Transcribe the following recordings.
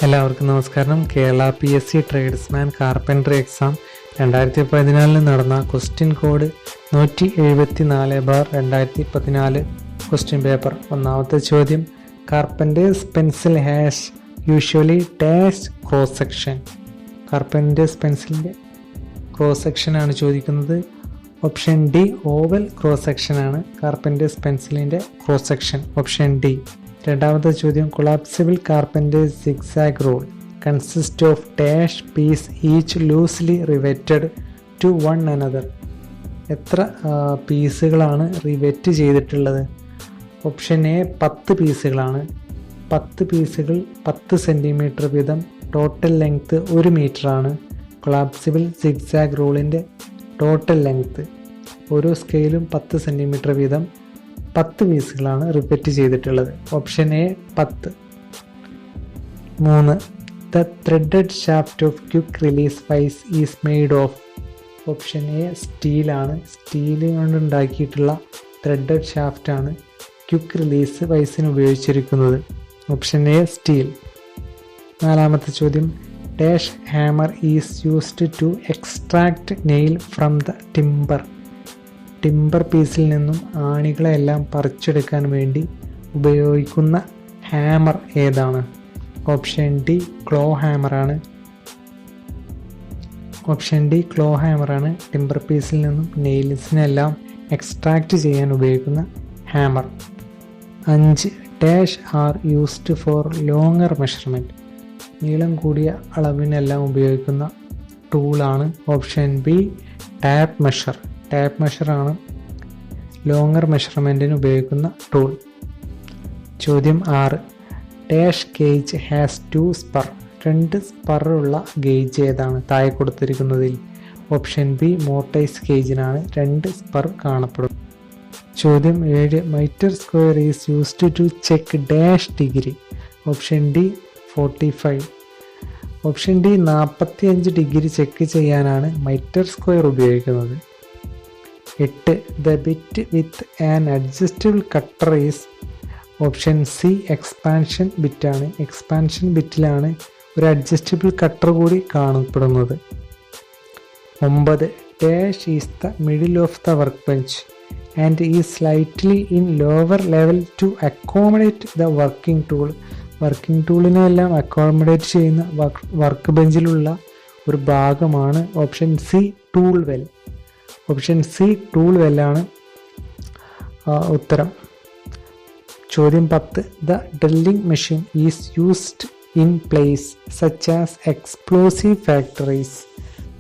എല്ലാവർക്കും നമസ്കാരം. Kerala PSC tradesman carpentry exam 2014 നടന്ന ക്വസ്റ്റ്യൻ കോഡ് 174/2014 ക്വസ്റ്റ്യൻ പേപ്പർ. ഒന്നാമത്തെ ചോദ്യം, carpenter's pencil has usually dash cross section. കാർപ്പൻറ്റേഴ്സ് പെൻസിലിൻ്റെ ക്രോസ് സെക്ഷനാണ് ചോദിക്കുന്നത്. ഓപ്ഷൻ ഡി ഓവൽ ക്രോസ് സെക്ഷനാണ് കാർപ്പൻറ്റേഴ്സ് പെൻസിലിൻ്റെ ക്രോസ് സെക്ഷൻ. Option D. രണ്ടാമത്തെ ചോദ്യം, collapsible carpenter's zigzag rule consist of dash piece each loosely riveted to one another. എത്ര പീസുകളാണ് റിവെറ്റ് ചെയ്തിട്ടുള്ളത്? ഓപ്ഷൻ എ 10 പീസുകളാണ്. 10 പീസുകൾ 10 സെൻറ്റിമീറ്റർ വീതം. ടോട്ടൽ ലെങ്ത്ത് 1 മീറ്ററാണ്. കൊളാപ്സിബിൾ സിഗ്സാഗ് റൂളിൻ്റെ ടോട്ടൽ ലെങ്ത്ത് ഓരോ സ്കെയിലും 10 സെൻറ്റിമീറ്റർ വീതം 10 പീസുകളാണ് റിപ്പീറ്റ് ചെയ്തിട്ടുള്ളത്. Option A 10. 3. The threaded shaft of quick release vice is made of. Option A സ്റ്റീലാണ്. സ്റ്റീൽ കൊണ്ട് ഉണ്ടാക്കിയിട്ടുള്ള ത്രെഡഡ് ഷാഫ്റ്റാണ് ക്വിക്ക് റിലീസ് വൈസിന് ഉപയോഗിച്ചിരിക്കുന്നത്. Option A steel. 4. ചോദ്യം, dash hammer is used to extract nail from the timber. Timber പീസിൽ നിന്നും ആണികളെല്ലാം പറിച്ചെടുക്കാൻ വേണ്ടി ഉപയോഗിക്കുന്ന ഹാമർ ഏതാണ്? Option D claw ഹാമറാണ്. Option D claw ഹാമറാണ് ടിമ്പർ പീസിൽ നിന്നും നെയിൽസിനെല്ലാം എക്സ്ട്രാക്ട് ചെയ്യാൻ ഉപയോഗിക്കുന്ന hammer. 5. Dash are used for longer measurement. നീളം കൂടിയ അളവിനെല്ലാം ഉപയോഗിക്കുന്ന ടൂളാണ്. Option B tape measure. Tape മെഷറാണ് ലോങ്ങർ മെഷർമെൻറ്റിന് ഉപയോഗിക്കുന്ന ടൂൾ. ചോദ്യം 6. Dash gauge has 2 spur. 2 സ്പറുള്ള ഗേജ് ഏതാണ് താഴെ കൊടുത്തിരിക്കുന്നതിൽ? ഓപ്ഷൻ ബി മോട്ടൈസ് ഗേജിനാണ് 2 സ്പർ കാണപ്പെടും. ചോദ്യം 7. Mitre square is used to check dash degree. Option D 45. Option D 45 degree check ചെയ്യാനാണ് മൈറ്റർ സ്ക്വയർ ഉപയോഗിക്കുന്നത്. 8. The bit with an adjustable cutter is. Option C expansion ബിറ്റാണ്. Expansion ബിറ്റിലാണ് ഒരു adjustable cutter കൂടി കാണപ്പെടുന്നത്. 9. Dash is the middle of the work bench and is slightly in lower level to accommodate the working tool. Working ടൂളിനെ എല്ലാം accommodate ചെയ്യുന്ന work ബെഞ്ചിലുള്ള ഒരു ഭാഗമാണ്. Option C tool well. Option C tool വെല്ലാണ് ഉത്തരം. ചോദ്യം 10. The drilling machine is used in place such as explosive factories,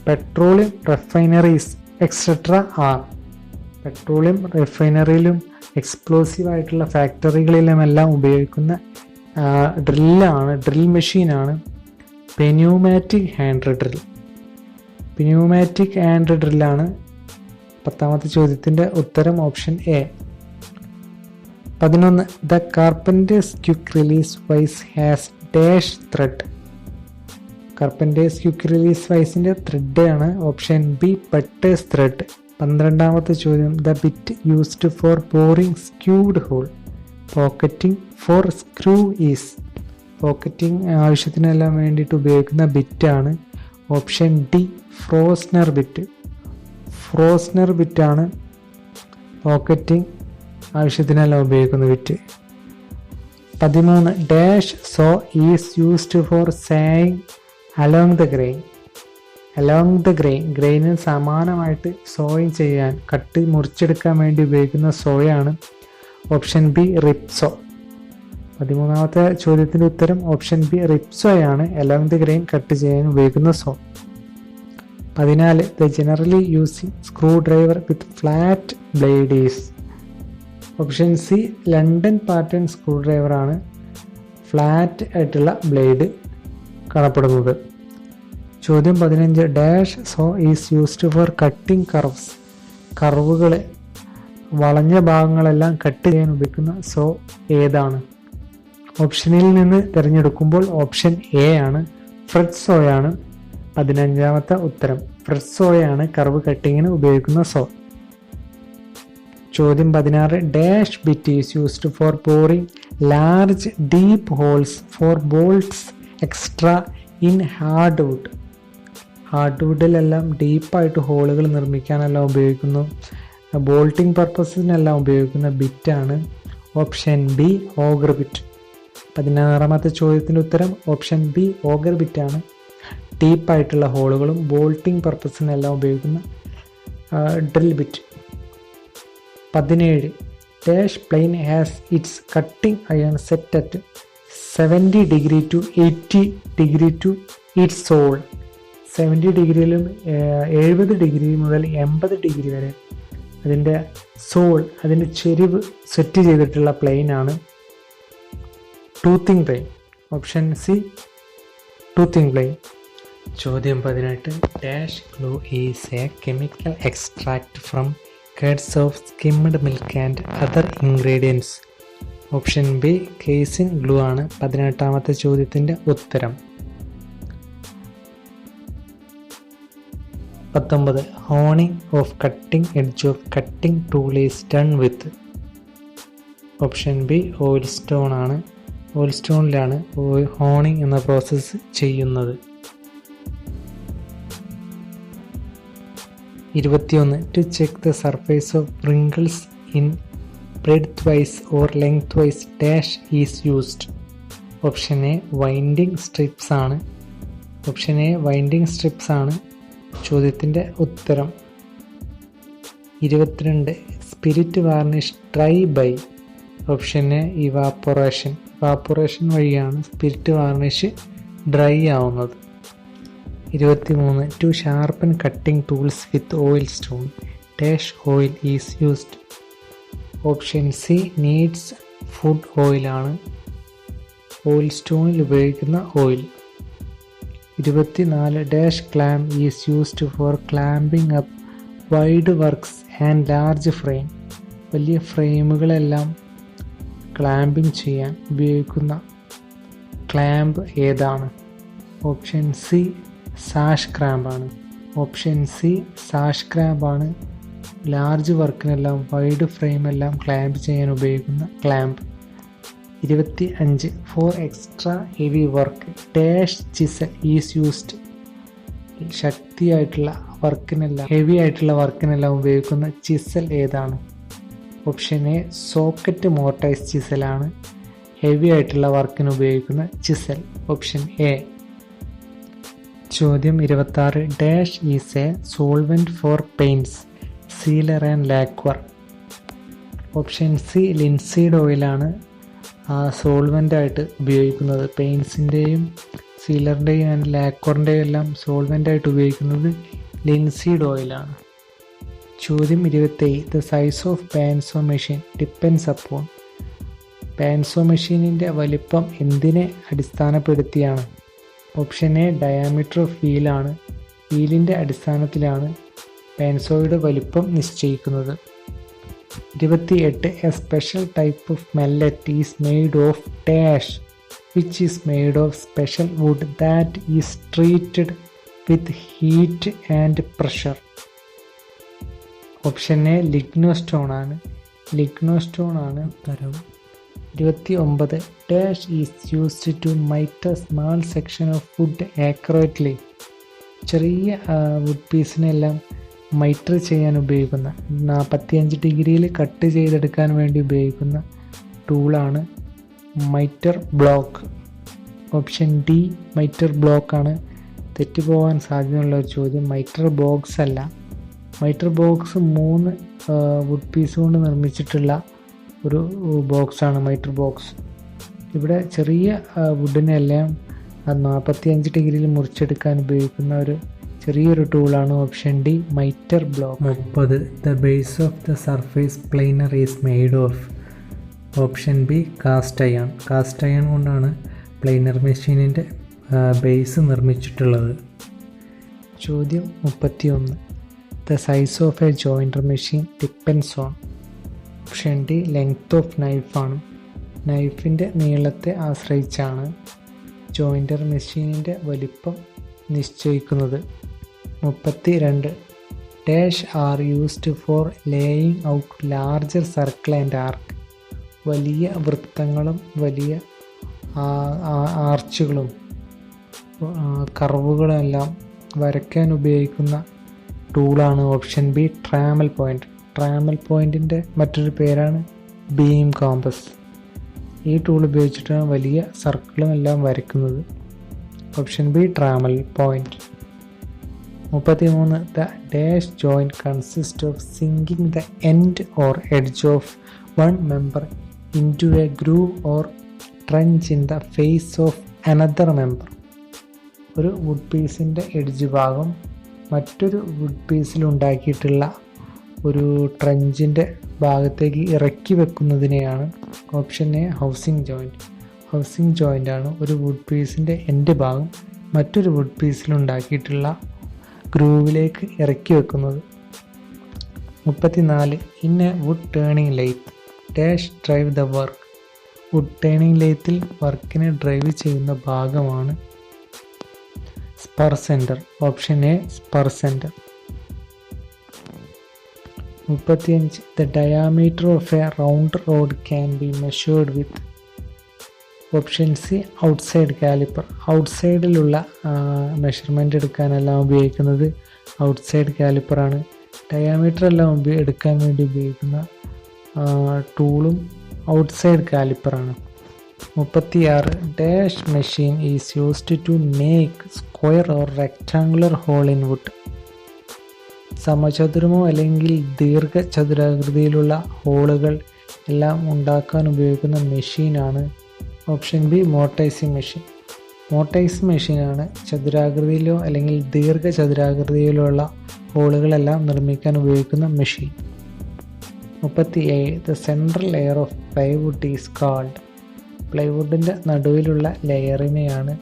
petroleum refineries etcetera are. Petroleum റിഫൈനറിയിലും എക്സ്പ്ലോസീവ് ആയിട്ടുള്ള ഫാക്ടറികളിലുമെല്ലാം ഉപയോഗിക്കുന്ന ഡ്രിൽ മെഷീനാണ് pneumatic hand drill. Pneumatic hand ഡ്രില്ലാണ് 10ാമത്തെ ചോദ്യത്തിൻ്റെ ഉത്തരം. Option A. 11. The carpenter's quick release vise has dash thread. Carpenter's quick release വൈസിൻ്റെ ത്രെഡ് ആണ്. Option B buttress thread. 12ാമത്തെ ചോദ്യം, the bit used for boring skewed hole pocketing for screw is. Pocketing ആവശ്യത്തിനെല്ലാം വേണ്ടിയിട്ട് ഉപയോഗിക്കുന്ന ബിറ്റാണ്. Option D Forstner bit. ഫ്രോസ്നർ ബിറ്റാണ് pocketing ആവശ്യത്തിനെല്ലാം ഉപയോഗിക്കുന്ന bit. 13. Dash saw is used for sawing along the grain. Along the ഗ്രെയിനിന് സമാനമായിട്ട് സോയിങ് ചെയ്യാൻ, കട്ട് മുറിച്ചെടുക്കാൻ വേണ്ടി ഉപയോഗിക്കുന്ന സോയാണ്. Option B ripsaw. 13ാമത്തെ ചോദ്യത്തിൻ്റെ ഉത്തരം ഓപ്ഷൻ ബി റിപ്സോയാണ് അലോങ് ദ ഗ്രെയിൻ കട്ട് ചെയ്യാൻ ഉപയോഗിക്കുന്ന saw. 14. The generally using screw driver with flat blade is. Option C London pattern screw ഡ്രൈവറാണ് ഫ്ലാറ്റ് ആയിട്ടുള്ള ബ്ലേഡ് കാണപ്പെടുന്നത്. ചോദ്യം 15. Dash saw is used for cutting curves. കർവുകൾ, വളഞ്ഞ ഭാഗങ്ങളെല്ലാം കട്ട് ചെയ്യാൻ ഉപയോഗിക്കുന്ന സോ ഏതാണ്? ഓപ്ഷനിൽ നിന്ന് തിരഞ്ഞെടുക്കുമ്പോൾ ഓപ്ഷൻ എ ആണ്, ഫ്രെഡ് സോയാണ് 15ാമത്തെ ഉത്തരം. ഫ്രെഡ് സോയാണ് കർവ് കട്ടിങ്ങിന് ഉപയോഗിക്കുന്ന സോ. ചോദ്യം 16. Dash bit is used for boring large deep holes for bolts extra in hard wood. Hard വുഡിലെല്ലാം ഡീപ്പായിട്ട് ഹോളുകൾ നിർമ്മിക്കാനെല്ലാം ഉപയോഗിക്കുന്നു. ബോൾട്ടിംഗ് പർപ്പസിനെല്ലാം ഉപയോഗിക്കുന്ന ബിറ്റാണ് ഓപ്ഷൻ ബി ഓഗർ ബിറ്റ്. 16ാമത്തെ ചോദ്യത്തിൻ്റെ ഉത്തരം ഓപ്ഷൻ ബി ഓഗർ ബിറ്റാണ്. ഡീപ്പായിട്ടുള്ള ഹോളുകളും ബോൾട്ടിംഗ് പർപ്പസിനെല്ലാം ഉപയോഗിക്കുന്ന drill bit. 17 dash plane has its cutting iron set at 70 degree to 80 degree to it's sol. 70 ഡിഗ്രിയിലും 70 ഡിഗ്രി മുതൽ 80 ഡിഗ്രി വരെ അതിൻ്റെ സോൾ, അതിൻ്റെ ചെരിവ് സെറ്റ് ചെയ്തിട്ടുള്ള പ്ലെയിനാണ് toothing plane. Option C toothing plane. ചോദ്യം 18 dash glue is a chemical extract from curds of skimmed milk and other ingredients. Option B casein glue ആണ് 18ാമത്തെ ചോദ്യത്തിൻ്റെ ഉത്തരം. 19 honing of cutting edge of cutting tool is done with. Option B oil stone ആണ്. Oil സ്റ്റോണിലാണ് honing എന്ന process ചെയ്യുന്നത്. 21 to check the surface of wrinkles in breadth wise or length vice dash is used. Option A winding strips ആണ്. Option A winding strips ആണ് ചോദ്യത്തിൻ്റെ ഉത്തരം. 22 spirit varnish dry by. Option A evaporation. Evaporation വഴിയാണ് spirit varnish dry ആവുന്നത്. 23 to sharpen cutting tools with oil stone dash oil is used. Option C neatsfoot ഓയിലാണ് oil സ്റ്റോണിൽ ഉപയോഗിക്കുന്ന oil. 24 dash clamp is used for clamping up wide works and large frame. വലിയ ഫ്രെയിമുകളെല്ലാം clamping ചെയ്യാൻ ഉപയോഗിക്കുന്ന clamp ഏതാണ്? Option C sash ക്രാമ്പാണ്. Option C sash ക്രാമ്പാണ് ലാർജ് വർക്കിനെല്ലാം വൈഡ് ഫ്രെയിമെല്ലാം ക്ലാമ്പ് ചെയ്യാൻ ഉപയോഗിക്കുന്ന clamp. 25 for extra heavy work dash chisel is used. ശക്തിയായിട്ടുള്ള വർക്കിനെല്ലാം ഹെവി ആയിട്ടുള്ള വർക്കിനെല്ലാം ഉപയോഗിക്കുന്ന ചിസൽ ഏതാണ്? ഓപ്ഷൻ എ സോക്കറ്റ് മോർട്ടൈസ് ചിസലാണ് ഹെവി ആയിട്ടുള്ള വർക്കിന് ഉപയോഗിക്കുന്ന ചിസൽ. Option A. ചോദ്യം 26 dash is a solvent for paints sealer and lacquer. Option C linseed ഓയിലാണ് സോൾവെൻ്റായിട്ട് ഉപയോഗിക്കുന്നത്. പെയിൻറ്റ്സിൻ്റെയും സീലറിൻ്റെയും ആൻഡ് ലാക്വറിൻ്റെയും എല്ലാം സോൾവെൻ്റായിട്ട് ഉപയോഗിക്കുന്നത് ലിൻസീഡ് ഓയിലാണ്. ചോദ്യം 27 the size of bandsaw machine depends upon. Bandsaw മെഷീനിൻ്റെ വലിപ്പം എന്തിനെ അടിസ്ഥാനപ്പെടുത്തിയാണ്? ഓപ്ഷൻ എ ഡയാമീറ്റർ ഓഫ് വീലാണ്. വീലിൻ്റെ അടിസ്ഥാനത്തിലാണ് പാൻസോയുടെ വലിപ്പം നിശ്ചയിക്കുന്നത്. 28 A special type of mallet is made of dash which is made of special wood that is treated with heat and pressure. Option A lignostone ആണ്. ലിഗ്നോസ്റ്റോൺ ആണ് ഉത്തരം. 29 dash is used to mitre small section of wood accurately. ചെറിയ wood പീസിനെല്ലാം mightier ചെയ്യാൻ ഉപയോഗിക്കുന്ന 45 ഡിഗ്രിയിൽ cut ചെയ്തെടുക്കാൻ വേണ്ടി ഉപയോഗിക്കുന്ന ടൂളാണ് mitre block. Option D mitre ബ്ലോക്കാണ് തെറ്റുപോകാൻ സാധ്യതയുള്ള ഒരു ചോദ്യം. മൈറ്റർ ബോക്സ് അല്ല. മൈറ്റർ ബോക്സ് 3 വുഡ് പീസ് കൊണ്ട് നിർമ്മിച്ചിട്ടുള്ള ഒരു ബോക്സാണ് മൈറ്റർ ബോക്സ്. ഇവിടെ ചെറിയ വുഡിനെല്ലാം 45 ഡിഗ്രിയിൽ മുറിച്ചെടുക്കാൻ ഉപയോഗിക്കുന്ന ഒരു ചെറിയൊരു ടൂളാണ് option D mitre block. 30 the base of the surface planer is made of. Option B cast iron. Cast iron കൊണ്ടാണ് പ്ലെയിനർ മെഷീനിൻ്റെ ബേസ് നിർമ്മിച്ചിട്ടുള്ളത്. ചോദ്യം 31 the size of a jointer machine depends on. Option D length of നൈഫാണ്. നൈഫിൻ്റെ നീളത്തെ ആശ്രയിച്ചാണ് jointer മെഷീനിൻ്റെ വലിപ്പം നിശ്ചയിക്കുന്നത്. 32 dash are used for laying out larger circle and arc. വലിയ വൃത്തങ്ങളും വലിയ ആർച്ചുകളും കർവുകളെല്ലാം വരയ്ക്കാൻ ഉപയോഗിക്കുന്ന ടൂളാണ് option B trammel point. Trammel പോയിൻറ്റിൻ്റെ മറ്റൊരു പേരാണ് ബീം കോമ്പസ്. ഈ ടൂൾ ഉപയോഗിച്ചിട്ടാണ് വലിയ സർക്കിളും എല്ലാം വരയ്ക്കുന്നത്. Option B trammel point. 33. The dash joint consist of sinking the end or edge of one member into a groove or trench in the face of another member. ഒരു wood പീസിൻ്റെ edge ഭാഗം മറ്റൊരു wood പീസിൽ ഉണ്ടാക്കിയിട്ടുള്ള ഒരു ട്രഞ്ചിൻ്റെ ഭാഗത്തേക്ക് ഇറക്കി വെക്കുന്നതിനെയാണ് option A housing joint. Housing ജോയിൻ്റാണ് ഒരു വുഡ് പീസിൻ്റെ എൻഡ് ഭാഗം മറ്റൊരു വുഡ് പീസിൽ ഉണ്ടാക്കിയിട്ടുള്ള ഗ്രൂവിലേക്ക് ഇറക്കി വെക്കുന്നത്. 34. In a wood turning lathe dash drive the work. Wood turning ലെയ്ത്തിൽ വർക്കിനെ ഡ്രൈവ് ചെയ്യുന്ന ഭാഗമാണ് spur centre. Option A spur centre. 35. The diameter of a round rod can be measured with. Option C outside caliper. ഔട്ട്സൈഡിലുള്ള measurement എടുക്കാനെല്ലാം ഉപയോഗിക്കുന്നത് outside കാലിപ്പറാണ്. Diameter എല്ലാം എടുക്കാൻ വേണ്ടി ഉപയോഗിക്കുന്ന ടൂളും ഔട്ട്സൈഡ് കാലിപ്പറാണ്. 36. Dash machine is used to make square or rectangular hole in wood. സമചതുരമോ അല്ലെങ്കിൽ ദീർഘചതുരാകൃതിയിലുള്ള ഹോളുകൾ എല്ലാം ഉണ്ടാക്കാൻ ഉപയോഗിക്കുന്ന മെഷീനാണ് option B mortising machine. Mortise മെഷീനാണ് ചതുരാകൃതിയിലോ അല്ലെങ്കിൽ ദീർഘചതുരാകൃതിയിലോ ഉള്ള ഹോളുകളെല്ലാം നിർമ്മിക്കാൻ ഉപയോഗിക്കുന്ന machine. 37. The central layer of plywood is called. പ്ലൈവുഡിൻ്റെ നടുവിലുള്ള ലെയറിനെയാണ്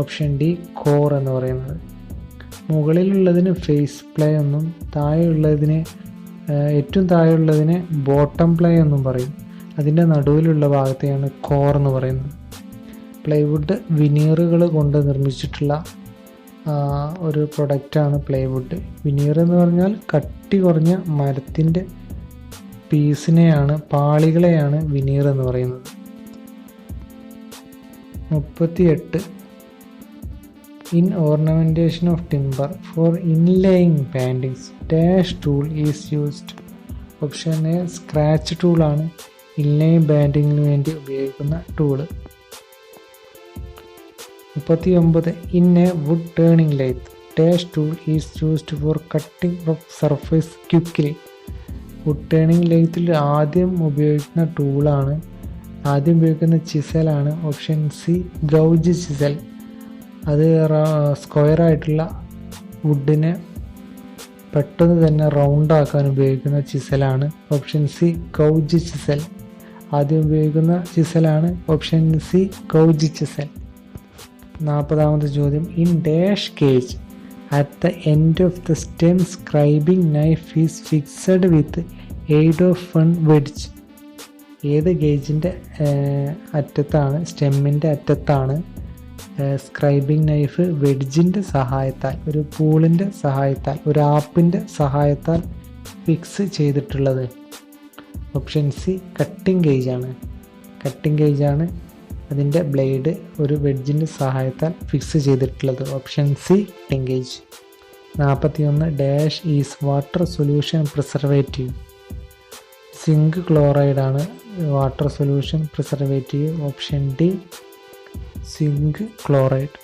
ഓപ്ഷൻ ഡി കോർ എന്ന് പറയുന്നത്. മുകളിലുള്ളതിന് ഫേസ് പ്ലേ എന്നും ഏറ്റവും താഴെയുള്ളതിന് ബോട്ടം പ്ലേ എന്നും പറയും. അതിൻ്റെ നടുവിലുള്ള ഭാഗത്തെയാണ് കോർ എന്ന് പറയുന്നത്. പ്ലൈവുഡ് വിനീറുകൾ കൊണ്ട് നിർമ്മിച്ചിട്ടുള്ള ഒരു പ്രൊഡക്റ്റാണ് പ്ലൈവുഡ്. വിനീർ എന്ന് പറഞ്ഞാൽ കട്ടി കുറഞ്ഞ മരത്തിൻ്റെ പാളികളെയാണ് വിനീർ എന്ന് പറയുന്നത്. 38. In ornamentation of timber for inlaying bandings dash tool is used. Option A scratch ടൂളാണ് ഇൻലൈൻ ബാൻഡിങ്ങിന് വേണ്ടി ഉപയോഗിക്കുന്ന ടൂള്. 39. In a wood turning lathe dash tool is used for cutting of surface quickly. Wood turning ലെയ്ത്തിൽ ആദ്യം ഉപയോഗിക്കുന്ന ചിസലാണ് option C gouge chisel. അത് സ്ക്വയർ ആയിട്ടുള്ള വുഡിനെ പെട്ടെന്ന് തന്നെ റൗണ്ട് ആക്കാൻ ഉപയോഗിക്കുന്ന ചിസലാണ് ഓപ്ഷൻ സി ഗൗജ് ചിസൽ. ആദ്യം ഉപയോഗിക്കുന്ന ചിസലാണ് ഓപ്ഷൻ സി ഗൗജ് ചിസൽ. 40. ചോദ്യം. In dash gauge at the end of the stem scribing knife is fixed with aid of one wedge. ഏത് ഗേജിൻ്റെ സ്റ്റെമ്മിൻ്റെ അറ്റത്താണ് സ്ക്രൈബിംഗ് നൈഫ് വെഡ്ജിൻ്റെ സഹായത്താൽ, ഒരു പൂളിൻ്റെ സഹായത്താൽ, ഒരു ആപ്പിൻ്റെ സഹായത്താൽ ഫിക്സ് ചെയ്തിട്ടുള്ളത്? ഓപ്ഷൻ സി കട്ടിംഗ് ഗേജാണ് അതിൻ്റെ ബ്ലേഡ് ഒരു വെഡ്ജിൻ്റെ സഹായത്താൽ ഫിക്സ് ചെയ്തിട്ടുള്ളത്. Option C cutting gauge. 41. Dash is water solution preservative. Zinc ക്ലോറൈഡാണ് water solution preservative. Option D zinc chloride.